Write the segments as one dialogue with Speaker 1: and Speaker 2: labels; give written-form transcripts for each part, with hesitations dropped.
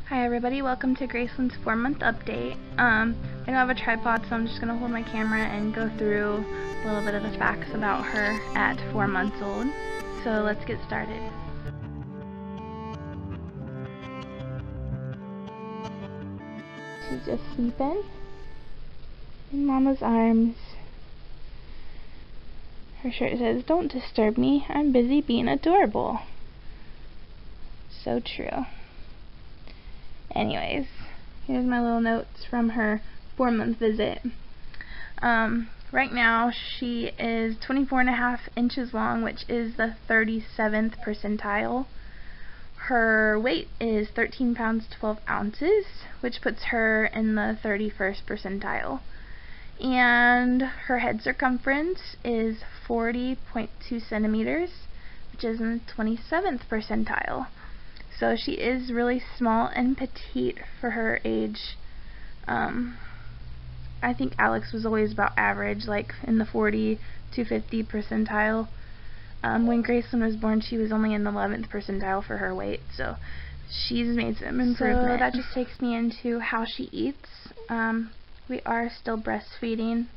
Speaker 1: Hi everybody, welcome to Gracelyn's 4-month update. I don't have a tripod, so I'm just going to hold my camera and go through a little bit of the facts about her at 4 months old. So let's get started. She's just sleeping in Mama's arms. Her shirt says, "Don't disturb me, I'm busy being adorable." So true. Anyways, here's my little notes from her 4-month visit. Right now she is 24.5 inches long, which is the 37th percentile. Her weight is 13 pounds 12 ounces, which puts her in the 31st percentile. And her head circumference is 40.2 centimeters, which is in the 27th percentile. So she is really small and petite for her age. I think Alex was always about average, like in the 40 to 50 percentile. When Gracelyn was born, she was only in the 11th percentile for her weight, so she's made some improvement. So that just takes me into how she eats. We are still breastfeeding.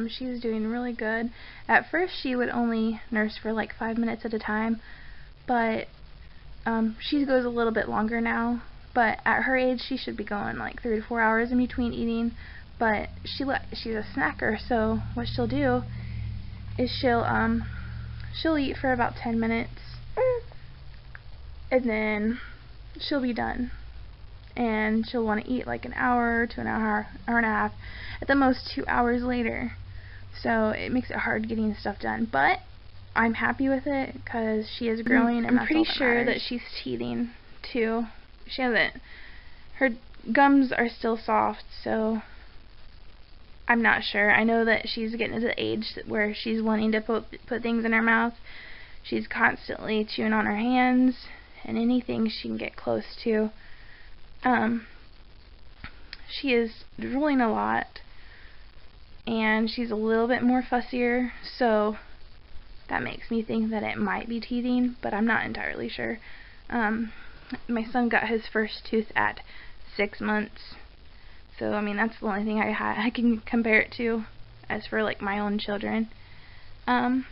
Speaker 1: She's doing really good. At first she would only nurse for like 5 minutes at a time, but she goes a little bit longer now, but at her age she should be going like 3 to 4 hours in between eating. But she's a snacker, so what she'll do is she'll eat for about 10 minutes and then she'll be done, and she'll want to eat like an hour to an hour and a half, at the most 2 hours later. So it makes it hard getting stuff done, but I'm happy with it because she is growing, and I'm pretty sure that she's teething too. She hasn't. Her gums are still soft, so I'm not sure. I know that she's getting to the age where she's wanting to put things in her mouth. She's constantly chewing on her hands and anything she can get close to. She is drooling a lot, and she's a little bit more fussier, so that makes me think that it might be teething, but I'm not entirely sure. My son got his first tooth at 6 months, so I mean that's the only thing I can compare it to as for like my own children. As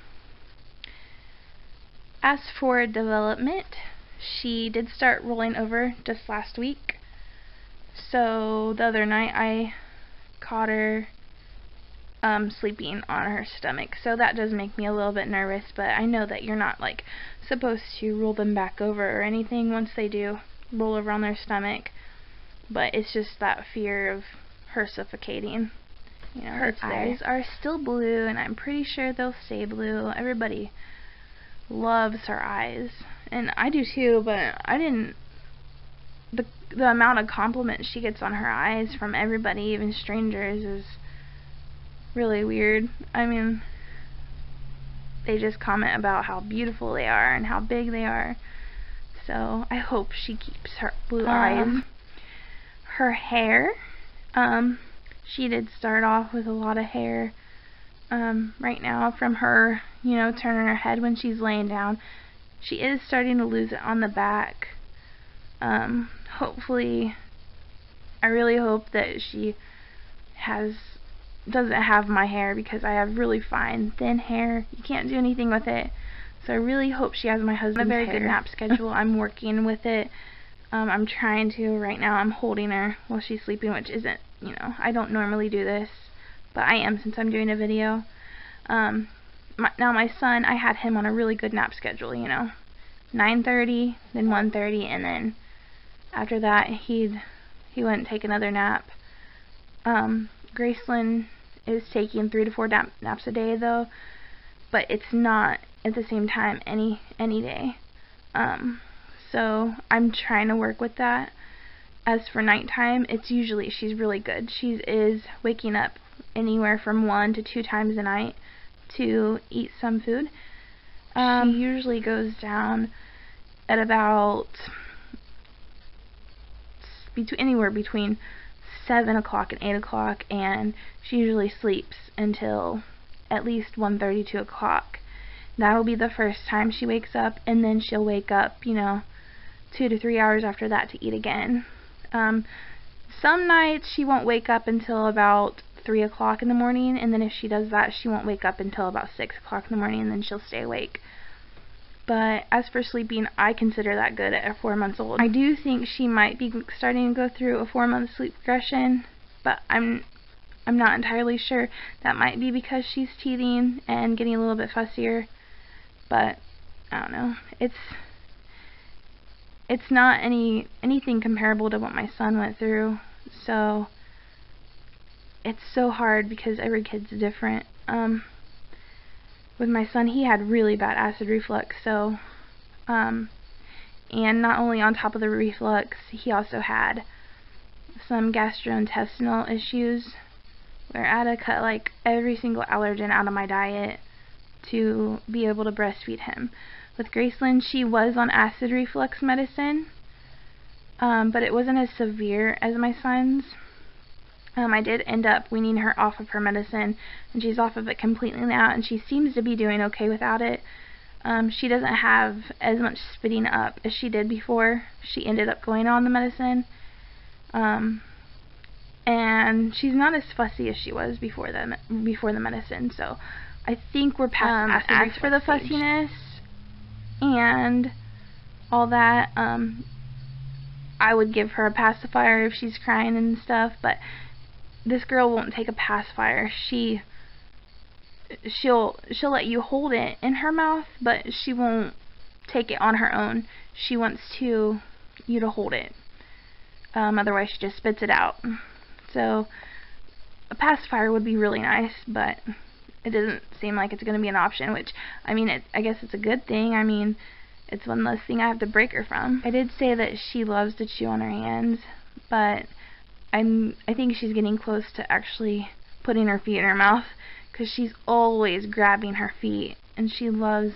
Speaker 1: for development, she did start rolling over just last week. So the other night I caught her sleeping on her stomach, so that does make me a little bit nervous, but I know that you're not like supposed to roll them back over or anything once they do roll over on their stomach, but it's just that fear of her suffocating. You know, her eyes are still blue, and I'm pretty sure they'll stay blue. Everybody loves her eyes, and I do too, but the amount of compliments she gets on her eyes from everybody, even strangers, is really weird. I mean, they just comment about how beautiful they are and how big they are. So I hope she keeps her blue eyes. Her hair, she did start off with a lot of hair. Right now, from her, turning her head when she's laying down, she is starting to lose it on the back. Hopefully, I really hope that she doesn't have my hair, because I have really fine, thin hair. You can't do anything with it. So I really hope she has my husband's hair. A very good nap schedule. I'm working with it. I'm trying to. Right now I'm holding her while she's sleeping, which isn't, I don't normally do this, but I am since I'm doing a video. Now my son, I had him on a really good nap schedule, 9:30, then 1:30, and then after that he wouldn't take another nap. Gracelyn is taking 3 to 4 naps a day though, but it's not at the same time any day. So I'm trying to work with that. As for nighttime, it's usually, she's really good. She is waking up anywhere from 1 to 2 times a night to eat some food. She usually goes down at about anywhere between 7 o'clock and 8 o'clock, and she usually sleeps until at least 1:30, 2 o'clock. That'll be the first time she wakes up, and then she'll wake up, 2 to 3 hours after that to eat again. Some nights she won't wake up until about 3 o'clock in the morning, and then if she does that, she won't wake up until about 6 o'clock in the morning, and then she'll stay awake. But as for sleeping, I consider that good at 4 months old. I do think she might be starting to go through a 4-month sleep regression, but I'm not entirely sure. That might be because she's teething and getting a little bit fussier, but I don't know. It's not anything comparable to what my son went through, so it's so hard because every kid's different. With my son, he had really bad acid reflux, so and not only on top of the reflux, he also had some gastrointestinal issues where I had to cut like every single allergen out of my diet to be able to breastfeed him. With Gracelyn, she was on acid reflux medicine, but it wasn't as severe as my son's. I did end up weaning her off of her medicine, and she's off of it completely now, and she seems to be doing okay without it. She doesn't have as much spitting up as she did before she ended up going on the medicine, and she's not as fussy as she was before the medicine. So I think we're past acid reflux. As for the fussiness and all that, I would give her a pacifier if she's crying and stuff, but this girl won't take a pacifier. She'll let you hold it in her mouth, but she won't take it on her own. She wants you to hold it. Otherwise she just spits it out. So a pacifier would be really nice, but it doesn't seem like it's going to be an option, which, I mean, I guess it's a good thing. I mean, it's one less thing I have to break her from. I did say that she loves to chew on her hands, but I think she's getting close to actually putting her feet in her mouth, because she's always grabbing her feet, and she loves,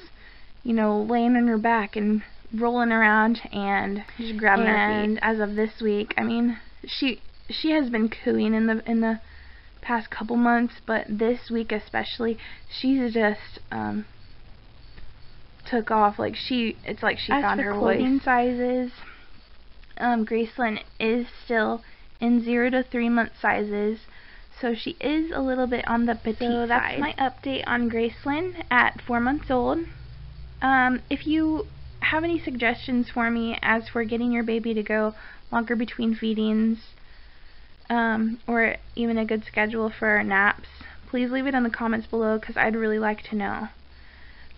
Speaker 1: you know, laying on her back and rolling around and just grabbing her feet. And as of this week, I mean, she has been cooing in the past couple months, but this week especially, she's just took off. Like it's like she found her voice. As for clothing sizes, Gracelyn is still in 0 to 3 month sizes, so she is a little bit on the petite side. So that's my update on Gracelyn at 4 months old. If you have any suggestions for me as for getting your baby to go longer between feedings, or even a good schedule for naps, please leave it in the comments below, because I'd really like to know.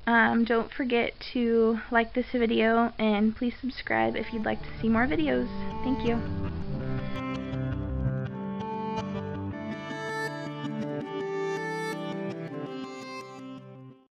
Speaker 1: Don't forget to like this video, and please subscribe if you'd like to see more videos. Thank you.